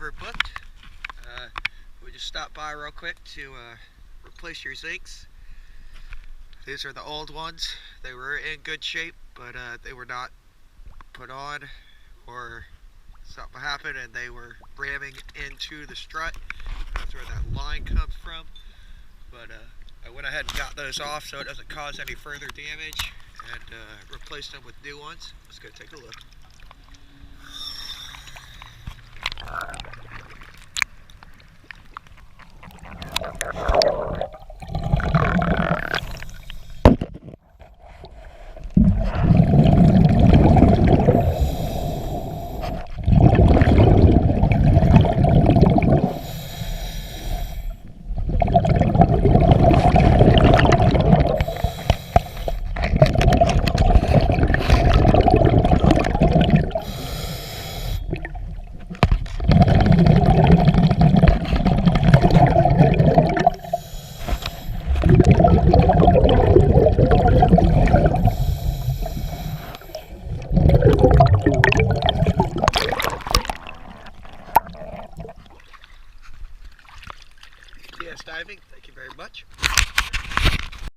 Overbooked. We just stopped by real quick to replace your zincs. These are the old ones. They were in good shape, but they were not put on, or something happened and they were ramming into the strut. That's where that line comes from. But I went ahead and got those off so it doesn't cause any further damage, and replaced them with new ones. Let's go take a look. Diving, thank you very much.